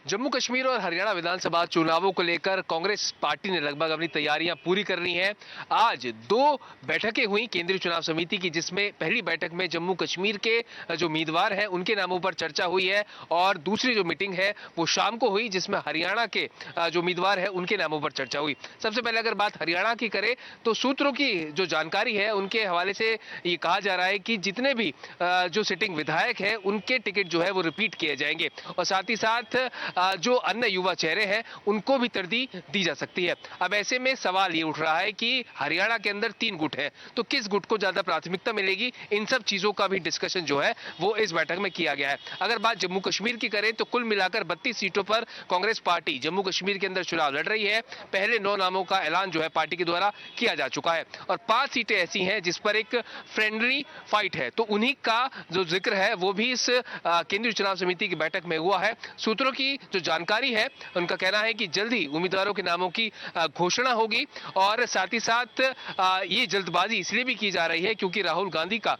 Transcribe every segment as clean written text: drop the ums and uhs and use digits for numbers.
जम्मू कश्मीर और हरियाणा विधानसभा चुनावों को लेकर कांग्रेस पार्टी ने लगभग अपनी तैयारियां पूरी कर ली हैं। आज दो बैठकें हुई केंद्रीय चुनाव समिति की, जिसमें पहली बैठक में जम्मू कश्मीर के जो उम्मीदवार हैं उनके नामों पर चर्चा हुई है और दूसरी जो मीटिंग है वो शाम को हुई, जिसमें हरियाणा के जो उम्मीदवार है उनके नामों पर चर्चा हुई। सबसे पहले अगर बात हरियाणा की करें तो सूत्रों की जो जानकारी है उनके हवाले से ये कहा जा रहा है कि जितने भी जो सिटिंग विधायक है उनके टिकट जो है वो रिपीट किए जाएंगे और साथ ही साथ जो अन्य युवा चेहरे हैं उनको भी तरजीह दी जा सकती है। अब ऐसे में सवाल ये उठ रहा है कि हरियाणा के अंदर 3 गुट है तो किस गुट को ज्यादा प्राथमिकता मिलेगी, इन सब चीजों का भी डिस्कशन जो है वो इस बैठक में किया गया है। अगर बात जम्मू कश्मीर की करें तो कुल मिलाकर 32 सीटों पर कांग्रेस पार्टी जम्मू कश्मीर के अंदर चुनाव लड़ रही है। पहले 9 नामों का ऐलान जो है पार्टी के द्वारा किया जा चुका है और 5 सीटें ऐसी हैं जिस पर एक फ्रेंडली फाइट है, तो उन्हीं का जो जिक्र है वो भी इस केंद्रीय चुनाव समिति की बैठक में हुआ है। सूत्रों की जो जानकारी है उनका कहना है कि जल्द ही उम्मीदवारों के नामों की घोषणा होगी और साथ ही साथ ये जल्दबाजी इसलिए भी की जा रही है क्योंकि राहुल गांधी का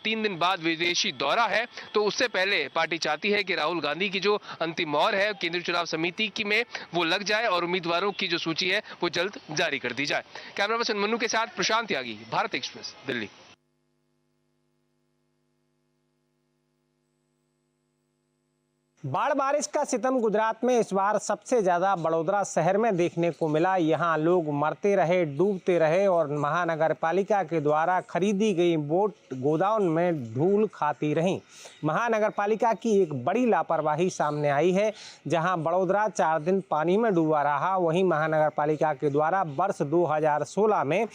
3 दिन बाद विदेशी दौरा है, तो उससे पहले पार्टी चाहती है कि राहुल गांधी की जो अंतिम मोहर है केंद्रीय चुनाव समिति की में वो लग जाए और उम्मीदवारों की जो सूची है वो जल्द जारी कर दी जाए। कैमरा पर्सन मन्नू के साथ प्रशांत त्यागी, भारत एक्सप्रेस, दिल्ली। बाढ़ बारिश का सितम गुजरात में इस बार सबसे ज्यादा बड़ौदा शहर में देखने को मिला। यहां लोग मरते रहे, डूबते रहे और महानगर पालिका के द्वारा खरीदी गई बोट गोदाम में धूल खाती रहीं। महानगर पालिका की एक बड़ी लापरवाही सामने आई है। जहां बड़ौदा 4 दिन पानी में डूबा रहा, वहीं महानगर पालिका के द्वारा वर्ष 2016 में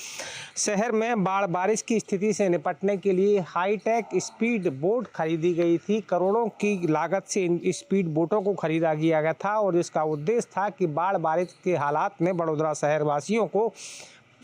शहर में बाढ़ बारिश की स्थिति से निपटने के लिए हाईटेक स्पीड बोट खरीदी गई थी। करोड़ों की लागत से स्पीड बोटों को खरीदा गया था और इसका उद्देश्य था कि बाढ़ बारिश के हालात में बड़ौदा शहर वासियों को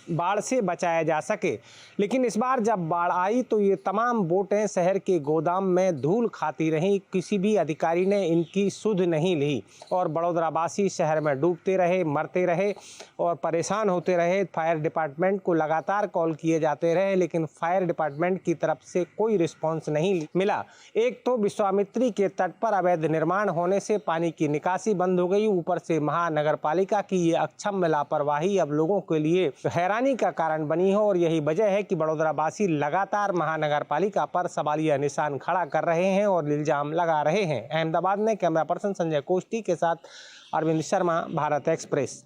बाढ़ से बचाया जा सके। लेकिन इस बार जब बाढ़ आई तो ये तमाम बोटें शहर के गोदाम में धूल खाती रहीं। किसी भी अधिकारी ने इनकी सुध नहीं ली और बड़ौदावासी शहर में डूबते रहे, मरते रहे और परेशान होते रहे। फायर डिपार्टमेंट को लगातार कॉल किए जाते रहे लेकिन फायर डिपार्टमेंट की तरफ से कोई रिस्पॉन्स नहीं मिला। एक तो विश्वामित्री के तट पर अवैध निर्माण होने से पानी की निकासी बंद हो गई, ऊपर से महानगर पालिका की ये अक्षम्य लापरवाही अब लोगों के लिए हैरानी का कारण बनी है और यही वजह है कि बड़ौदावासी लगातार महानगर पालिका पर सवालिया निशान खड़ा कर रहे हैं और इल्जाम लगा रहे हैं। अहमदाबाद में कैमरा पर्सन संजय कोष्टी के साथ अरविंद शर्मा, भारत एक्सप्रेस।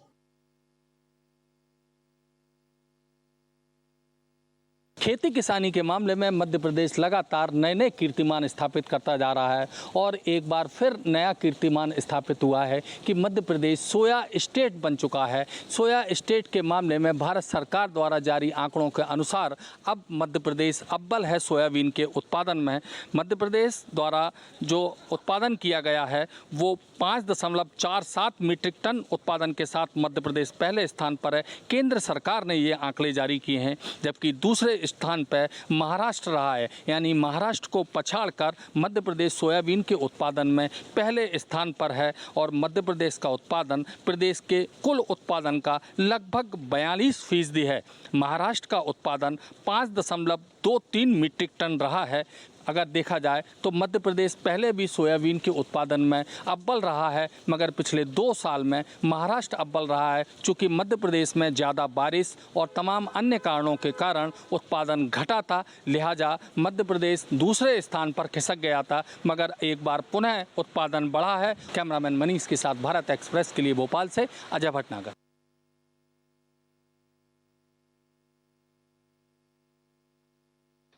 खेती किसानी के मामले में मध्य प्रदेश लगातार नए नए कीर्तिमान स्थापित करता जा रहा है और एक बार फिर नया कीर्तिमान स्थापित हुआ है कि मध्य प्रदेश सोया स्टेट बन चुका है। सोया स्टेट के मामले में भारत सरकार द्वारा जारी आंकड़ों के अनुसार अब मध्य प्रदेश अव्वल है सोयाबीन के उत्पादन में। मध्य प्रदेश द्वारा जो उत्पादन किया गया है वो 5.47 मीट्रिक टन उत्पादन के साथ मध्य प्रदेश पहले स्थान पर है। केंद्र सरकार ने ये आंकड़े जारी किए हैं, जबकि दूसरे स्थान पर महाराष्ट्र रहा है। यानी महाराष्ट्र को पछाड़कर मध्य प्रदेश सोयाबीन के उत्पादन में पहले स्थान पर है और मध्य प्रदेश का उत्पादन प्रदेश के कुल उत्पादन का लगभग 42% है। महाराष्ट्र का उत्पादन 5.23 मीट्रिक टन रहा है। अगर देखा जाए तो मध्य प्रदेश पहले भी सोयाबीन के उत्पादन में अव्वल रहा है, मगर पिछले 2 साल में महाराष्ट्र अव्वल रहा है। चूँकि मध्य प्रदेश में ज़्यादा बारिश और तमाम अन्य कारणों के कारण उत्पादन घटा था, लिहाजा मध्य प्रदेश दूसरे स्थान पर खिसक गया था, मगर एक बार पुनः उत्पादन बढ़ा है। कैमरामैन मनीष के साथ भारत एक्सप्रेस के लिए भोपाल से अजय भटनागर।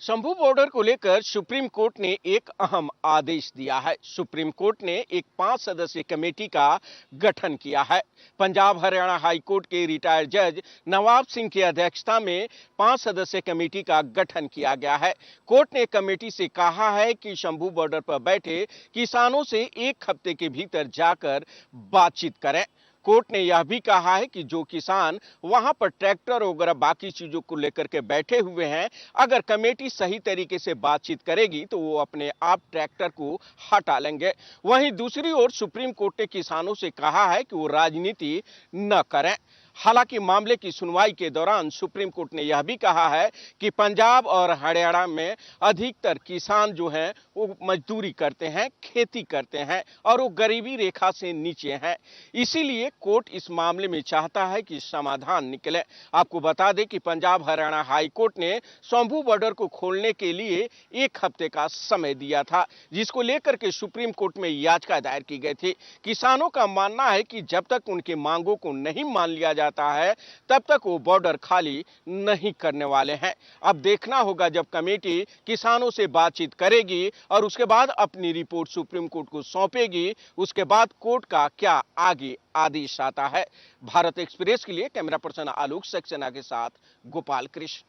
शंभू बॉर्डर को लेकर सुप्रीम कोर्ट ने एक अहम आदेश दिया है। सुप्रीम कोर्ट ने एक 5 सदस्यीय कमेटी का गठन किया है। पंजाब हरियाणा हाई कोर्ट के रिटायर्ड जज नवाब सिंह की अध्यक्षता में 5 सदस्यीय कमेटी का गठन किया गया है। कोर्ट ने कमेटी से कहा है कि शंभू बॉर्डर पर बैठे किसानों से 1 हफ्ते के भीतर जाकर बातचीत करें। कोर्ट ने यह भी कहा है कि जो किसान वहां पर ट्रैक्टर वगैरह बाकी चीजों को लेकर के बैठे हुए हैं, अगर कमेटी सही तरीके से बातचीत करेगी तो वो अपने आप ट्रैक्टर को हटा लेंगे। वहीं दूसरी ओर सुप्रीम कोर्ट ने किसानों से कहा है कि वो राजनीति न करें। हालांकि मामले की सुनवाई के दौरान सुप्रीम कोर्ट ने यह भी कहा है कि पंजाब और हरियाणा में अधिकतर किसान जो हैं वो मजदूरी करते हैं, खेती करते हैं और वो गरीबी रेखा से नीचे हैं। इसीलिए कोर्ट इस मामले में चाहता है कि समाधान निकले। आपको बता दें कि पंजाब हरियाणा हाई कोर्ट ने शंभू बॉर्डर को खोलने के लिए 1 हफ्ते का समय दिया था, जिसको लेकर के सुप्रीम कोर्ट में याचिका दायर की गई थी। किसानों का मानना है कि जब तक उनके मांगों को नहीं मान लिया जाता है तब तक वो बॉर्डर खाली नहीं करने वाले हैं। अब देखना होगा जब कमेटी किसानों से बातचीत करेगी और उसके बाद अपनी रिपोर्ट सुप्रीम कोर्ट को सौंपेगी, उसके बाद कोर्ट का क्या आगे आदेश आता है। भारत एक्सप्रेस के लिए कैमरा पर्सन आलोक सक्सेना के साथ गोपाल कृष्ण।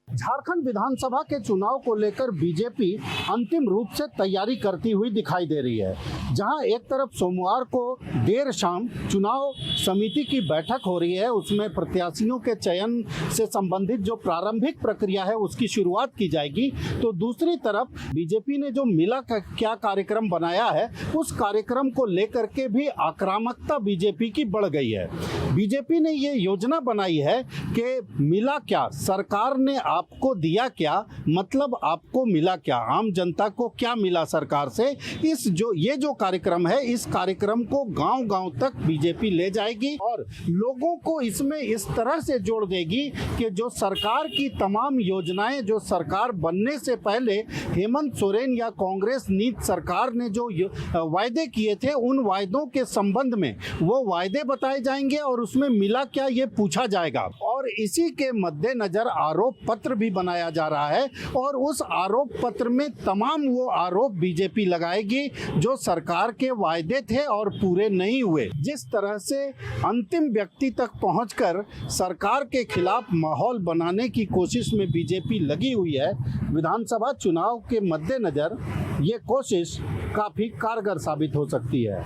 झारखंड विधानसभा के चुनाव को लेकर बीजेपी अंतिम रूप से तैयारी करती हुई दिखाई दे रही है। जहां एक तरफ सोमवार को देर शाम चुनाव समिति की बैठक हो रही है, उसमें प्रत्याशियों के चयन से संबंधित जो प्रारंभिक प्रक्रिया है उसकी शुरुआत की जाएगी, तो दूसरी तरफ बीजेपी ने जो मिला का क्या कार्यक्रम बनाया है उस कार्यक्रम को लेकर के भी आक्रामकता बीजेपी की बढ़ गई है। बीजेपी ने ये योजना बनाई है कि मिला क्या, सरकार ने आपको दिया क्या, मतलब आपको मिला क्या, आम जनता को क्या मिला सरकार से। ये जो कार्यक्रम है इस कार्यक्रम को गांव-गांव तक बीजेपी ले जाएगी और लोगों को इसमें इस तरह से जोड़ देगी कि जो सरकार की तमाम योजनाएं जो सरकार बनने से पहले हेमंत सोरेन या कांग्रेस नीति सरकार ने जो वायदे किए थे उन वायदों के संबंध में वो वायदे बताए जाएंगे और उसमें मिला क्या ये पूछा जाएगा। और इसी के मद्देनजर आरोप पत्र भी बनाया जा रहा है और उस आरोप पत्र में तमाम वो आरोप बीजेपी लगाएगी जो सरकार के वायदे थे और पूरे नहीं हुए। जिस तरह से अंतिम व्यक्ति तक पहुंचकर सरकार के खिलाफ माहौल बनाने की कोशिश में बीजेपी लगी हुई है, विधानसभा चुनाव के मद्देनजर ये कोशिश काफी कारगर साबित हो सकती है।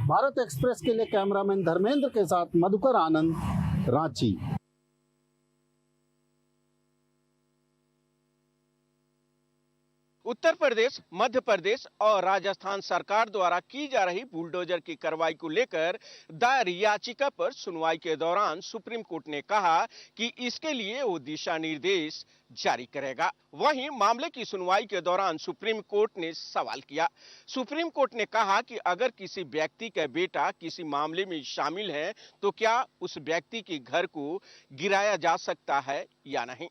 भारत एक्सप्रेस के लिए कैमरामैन धर्मेंद्र के साथ मधुकर आनंद, रांची। उत्तर प्रदेश, मध्य प्रदेश और राजस्थान सरकार द्वारा की जा रही बुलडोजर की कार्रवाई को लेकर दायर याचिका पर सुनवाई के दौरान सुप्रीम कोर्ट ने कहा कि इसके लिए वो दिशा निर्देश जारी करेगा। वहीं मामले की सुनवाई के दौरान सुप्रीम कोर्ट ने सवाल किया। सुप्रीम कोर्ट ने कहा कि अगर किसी व्यक्ति का बेटा किसी मामले में शामिल है तो क्या उस व्यक्ति के घर को गिराया जा सकता है या नहीं।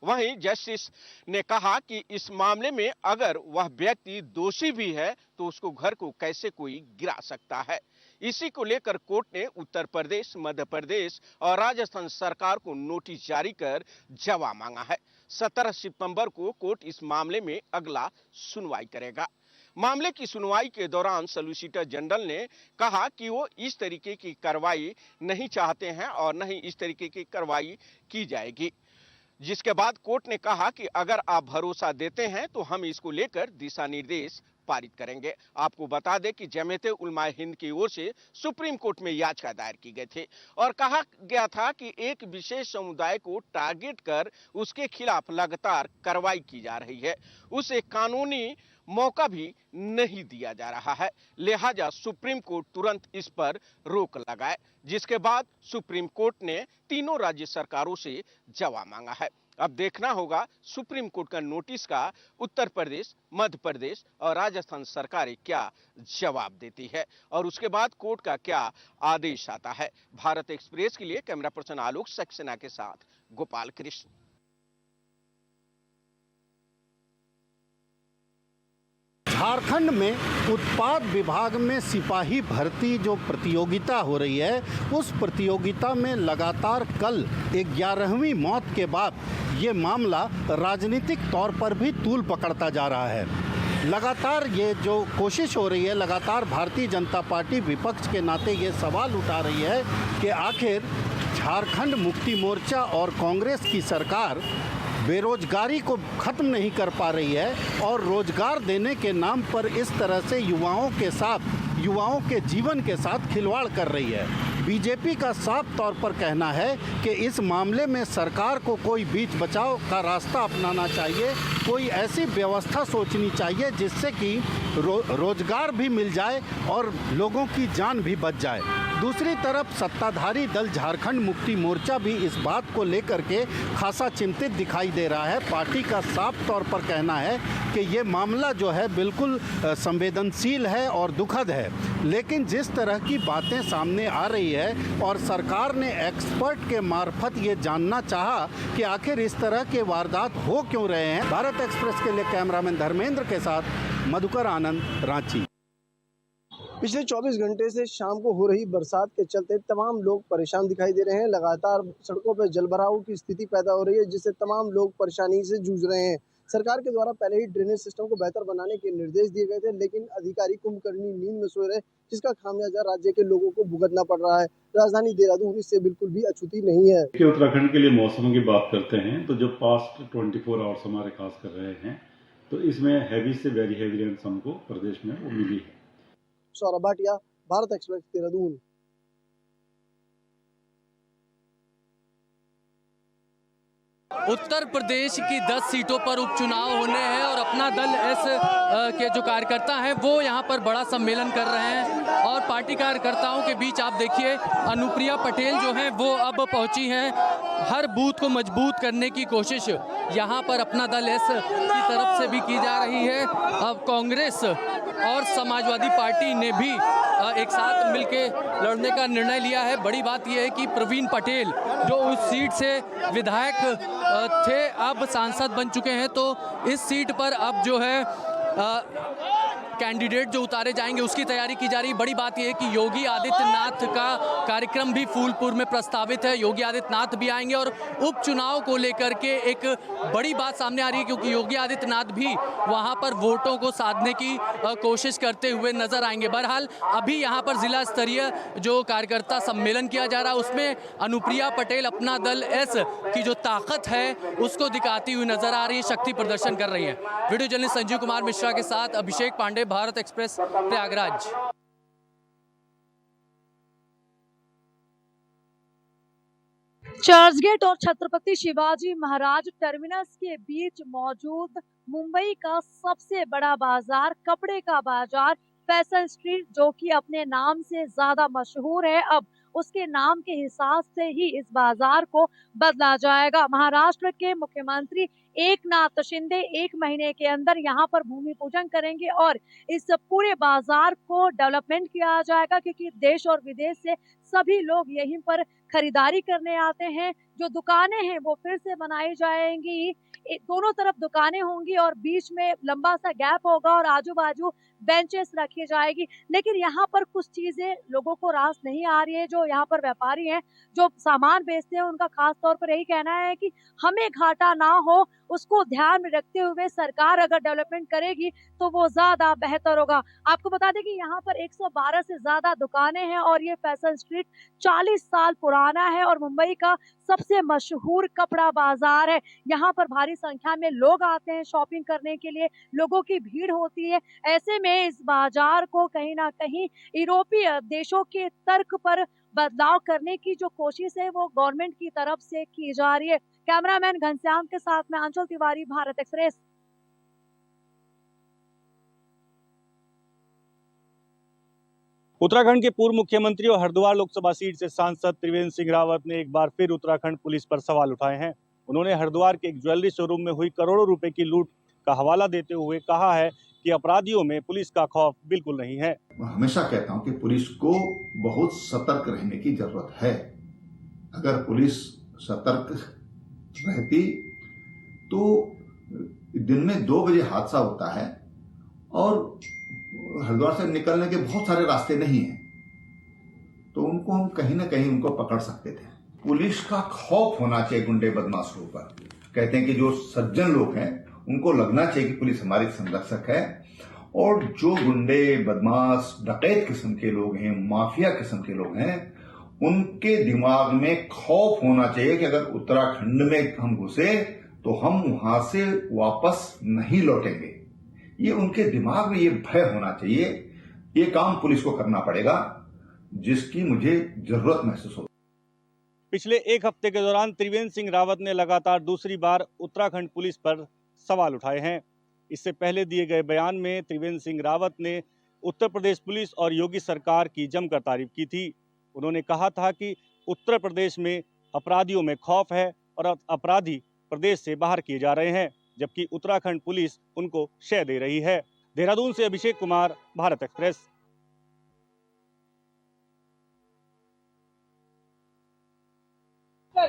वहीं जस्टिस ने कहा कि इस मामले में अगर वह व्यक्ति दोषी भी है तो उसको घर को कैसे कोई गिरा सकता है। इसी को लेकर कोर्ट ने उत्तर प्रदेश, मध्य प्रदेश और राजस्थान सरकार को नोटिस जारी कर जवाब मांगा है। 17 सितंबर को कोर्ट इस मामले में अगला सुनवाई करेगा। मामले की सुनवाई के दौरान सॉलिसिटर जनरल ने कहा कि वो इस तरीके की कार्रवाई नहीं चाहते हैं और न ही इस तरीके की कार्रवाई की जाएगी। जिसके बाद कोर्ट ने कहा कि अगर आप भरोसा देते हैं तो हम इसको लेकर दिशा निर्देश पारित करेंगे। आपको बता दें कि जमीयत उलमाए हिंद की ओर से सुप्रीम कोर्ट में याचिका दायर की गई थी और कहा गया था कि एक विशेष समुदाय को टारगेट कर उसके खिलाफ लगातार कार्रवाई की जा रही है, उसे कानूनी मौका भी नहीं दिया जा रहा है, लिहाजा सुप्रीम कोर्ट तुरंत इस पर रोक लगाए। जिसके बाद सुप्रीम कोर्ट ने तीनों राज्य सरकारों से जवाब मांगा है। अब देखना होगा सुप्रीम कोर्ट का नोटिस का उत्तर प्रदेश, मध्य प्रदेश और राजस्थान सरकारें क्या जवाब देती है और उसके बाद कोर्ट का क्या आदेश आता है। भारत एक्सप्रेस के लिए कैमरा पर्सन आलोक सक्सेना के साथ गोपाल कृष्ण। झारखंड में उत्पाद विभाग में सिपाही भर्ती जो प्रतियोगिता हो रही है उस प्रतियोगिता में लगातार कल 11वीं मौत के बाद ये मामला राजनीतिक तौर पर भी तूल पकड़ता जा रहा है। लगातार ये जो कोशिश हो रही है, लगातार भारतीय जनता पार्टी विपक्ष के नाते ये सवाल उठा रही है कि आखिर झारखंड मुक्ति मोर्चा और कांग्रेस की सरकार बेरोजगारी को ख़त्म नहीं कर पा रही है और रोजगार देने के नाम पर इस तरह से युवाओं के जीवन के साथ खिलवाड़ कर रही है। बीजेपी का साफ तौर पर कहना है कि इस मामले में सरकार को कोई बीच बचाव का रास्ता अपनाना चाहिए कोई ऐसी व्यवस्था सोचनी चाहिए जिससे कि रोजगार भी मिल जाए और लोगों की जान भी बच जाए। दूसरी तरफ सत्ताधारी दल झारखंड मुक्ति मोर्चा भी इस बात को लेकर के खासा चिंतित दिखाई दे रहा है। पार्टी का साफ तौर पर कहना है कि ये मामला जो है बिल्कुल संवेदनशील है और दुखद है, लेकिन जिस तरह की बातें सामने आ रही है और सरकार ने एक्सपर्ट के मार्फत ये जानना चाहा कि आखिर इस तरह के वारदात हो क्यों रहे हैं। भारत एक्सप्रेस के लिए कैमरामैन धर्मेंद्र के साथ मधुकर आनंद, रांची। पिछले 24 घंटे से शाम को हो रही बरसात के चलते तमाम लोग परेशान दिखाई दे रहे हैं। लगातार सड़कों पर जलभराव की स्थिति पैदा हो रही है, जिससे तमाम लोग परेशानी से जूझ रहे हैं। सरकार के द्वारा पहले ही ड्रेनेज सिस्टम को बेहतर बनाने के निर्देश दिए गए थे, लेकिन अधिकारी कुंभकर्णी नींद में सो रहे, जिसका खामियाजा राज्य के लोगों को भुगतना पड़ रहा है। राजधानी देहरादून इससे बिल्कुल भी अछूती नहीं है। उत्तराखंड के लिए मौसम की बात करते हैं तो जो पास्ट 24 आवर्स हमारे खास कर रहे हैं, तो इसमें हैवी से वेरी हैवी रेन्स हमको प्रदेश में वो मिली है। सौरभ भाटिया, भारत एक्सप्रेस, देहरादून। उत्तर प्रदेश की 10 सीटों पर उपचुनाव होने हैं और अपना दल एस के जो कार्यकर्ता हैं वो यहाँ पर बड़ा सम्मेलन कर रहे हैं और पार्टी कार्यकर्ताओं के बीच आप देखिए अनुप्रिया पटेल जो हैं वो अब पहुंची हैं। हर बूथ को मजबूत करने की कोशिश यहाँ पर अपना दल एस की तरफ से भी की जा रही है। अब कांग्रेस और समाजवादी पार्टी ने भी एक साथ मिलके लड़ने का निर्णय लिया है। बड़ी बात यह है कि प्रवीण पटेल जो उस सीट से विधायक थे अब सांसद बन चुके हैं, तो इस सीट पर अब जो है कैंडिडेट जो उतारे जाएंगे उसकी तैयारी की जा रही। बड़ी बात यह है कि योगी आदित्यनाथ का कार्यक्रम भी फूलपुर में प्रस्तावित है। योगी आदित्यनाथ भी आएंगे और उपचुनाव को लेकर के एक बड़ी बात सामने आ रही है, क्योंकि योगी आदित्यनाथ भी वहां पर वोटों को साधने की कोशिश करते हुए नजर आएंगे। बहरहाल अभी यहां पर जिला स्तरीय जो कार्यकर्ता सम्मेलन किया जा रहा है उसमें अनुप्रिया पटेल अपना दल एस की जो ताकत है उसको दिखाती हुई नजर आ रही है, शक्ति प्रदर्शन कर रही है। वीडियो जर्नलिस्ट संजीव कुमार मिश्रा के साथ अभिषेक पांडे, भारत एक्सप्रेस, प्रयागराज। चर्चगेट और छत्रपति शिवाजी महाराज टर्मिनस के बीच मौजूद मुंबई का सबसे बड़ा बाजार, कपड़े का बाजार फैशन स्ट्रीट, जो कि अपने नाम से ज्यादा मशहूर है, अब उसके नाम के हिसाब से ही इस बाजार को बदला जाएगा। महाराष्ट्र के मुख्यमंत्री एकनाथ शिंदे 1 महीने के अंदर यहाँ पर भूमि पूजन करेंगे और इस पूरे बाजार को डेवलपमेंट किया जाएगा, क्योंकि देश और विदेश से सभी लोग यहीं पर खरीदारी करने आते हैं। जो दुकानें हैं वो फिर से बनाई जाएंगी, दोनों तरफ दुकानें होंगी और बीच में लंबा सा गैप होगा और आजू बाजू बेंचेस रखी जाएगी। लेकिन यहाँ पर कुछ चीजें लोगों को रास नहीं आ रही है। जो यहाँ पर व्यापारी हैं, जो सामान बेचते हैं, उनका खास तौर पर यही कहना है कि हमें घाटा ना हो, उसको ध्यान में रखते हुए सरकार अगर डेवलपमेंट करेगी तो वो ज्यादा बेहतर होगा। आपको बता दें कि यहाँ पर 112 से ज्यादा दुकानें हैं और ये फैशन स्ट्रीट 40 साल पुराना है और मुंबई का सबसे मशहूर कपड़ा बाजार है। यहाँ पर भारी संख्या में लोग आते हैं शॉपिंग करने के लिए, लोगों की भीड़ होती है। ऐसे में इस बाजार को कहीं ना कहीं यूरोपीय देशों के तर्क पर बदलाव करने की जो कोशिश है वो गवर्नमेंट की तरफ से की जा रही है। कैमरामैन घनश्याम के साथ में अंचल तिवारी, भारत एक्सप्रेस। उत्तराखंड के पूर्व मुख्यमंत्री और हरिद्वार लोकसभा सीट से सांसद त्रिवेंद्र सिंह रावत ने एक बार फिर उत्तराखंड पुलिस पर सवाल उठाए हैं। उन्होंने हरिद्वार के एक ज्वेलरी शोरूम में हुई करोड़ों रुपए की लूट का हवाला देते हुए कहा है कि अपराधियों में पुलिस का खौफ बिल्कुल नहीं है। हमेशा कहता हूं कि पुलिस को बहुत सतर्क रहने की जरूरत है। अगर पुलिस सतर्क रहती तो दिन में 2 बजे हादसा होता है और हरिद्वार से निकलने के बहुत सारे रास्ते नहीं हैं, तो उनको हम कहीं ना कहीं उनको पकड़ सकते थे। पुलिस का खौफ होना चाहिए गुंडे बदमाशों पर। कहते हैं कि जो सज्जन लोग हैं उनको लगना चाहिए कि पुलिस हमारी संरक्षक है, और जो गुंडे बदमाश डकैत किस्म के लोग हैं, माफिया किस्म के लोग हैं, उनके दिमाग में खौफ होना चाहिए कि अगर उत्तराखंड में हम घुसे तो हम वहां से वापस नहीं लौटेंगे। ये उनके दिमाग में ये भय होना चाहिए। ये काम पुलिस को करना पड़ेगा, जिसकी मुझे जरूरत महसूस होती है। पिछले 1 हफ्ते के दौरान त्रिवेंद्र सिंह रावत ने लगातार दूसरी बार उत्तराखंड पुलिस पर सवाल उठाए हैं। इससे पहले दिए गए बयान में त्रिवेंद्र सिंह रावत ने उत्तर प्रदेश पुलिस और योगी सरकार की जमकर तारीफ की थी। उन्होंने कहा था कि उत्तर प्रदेश में अपराधियों में खौफ है और अपराधी प्रदेश से बाहर किए जा रहे हैं, जबकि उत्तराखंड पुलिस उनको शय दे रही है। देहरादून से अभिषेक कुमार, भारत एक्सप्रेस।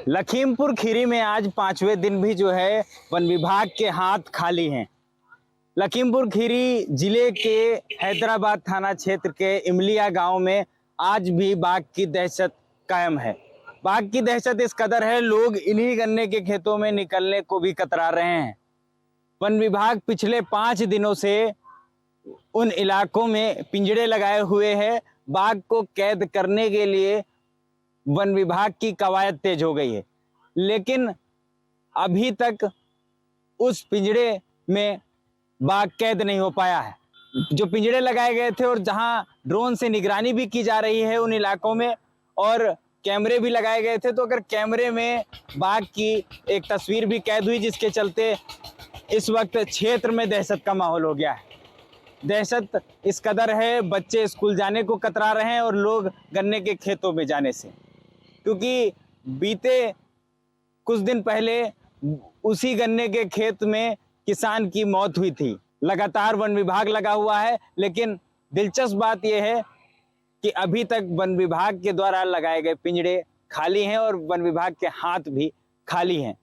लखीमपुर खीरी में आज 5वें दिन भी जो है वन विभाग के हाथ खाली हैं। लखीमपुर खीरी जिले के हैदराबाद थाना क्षेत्र के इमलिया गांव में आज भी बाघ की दहशत कायम है। बाघ की दहशत इस कदर है, लोग इन्हीं गन्ने के खेतों में निकलने को भी कतरा रहे हैं। वन विभाग पिछले 5 दिनों से उन इलाकों में पिंजड़े लगाए हुए हैं। बाघ को कैद करने के लिए वन विभाग की कवायद तेज हो गई है, लेकिन अभी तक उस पिंजड़े में बाघ कैद नहीं हो पाया है। जो पिंजड़े लगाए गए थे और जहां ड्रोन से निगरानी भी की जा रही है उन इलाकों में, और कैमरे भी लगाए गए थे, तो अगर कैमरे में बाघ की एक तस्वीर भी कैद हुई, जिसके चलते इस वक्त क्षेत्र में दहशत का माहौल हो गया है। दहशत इस कदर है, बच्चे स्कूल जाने को कतरा रहे हैं और लोग गन्ने के खेतों में जाने से, क्योंकि बीते कुछ दिन पहले उसी गन्ने के खेत में किसान की मौत हुई थी। लगातार वन विभाग लगा हुआ है, लेकिन दिलचस्प बात यह है कि अभी तक वन विभाग के द्वारा लगाए गए पिंजड़े खाली हैं और वन विभाग के हाथ भी खाली हैं।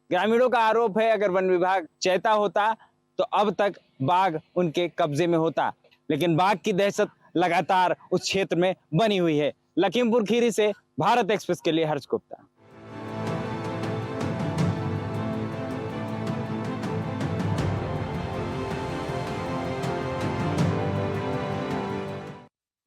ग्रामीणों का आरोप है, अगर वन विभाग चाहता होता तो अब तक बाघ उनके कब्जे में होता, लेकिन बाघ की दहशत लगातार उस क्षेत्र में बनी हुई है। लखीमपुर खीरी से भारत एक्सप्रेस के लिए हर्ष गुप्ता।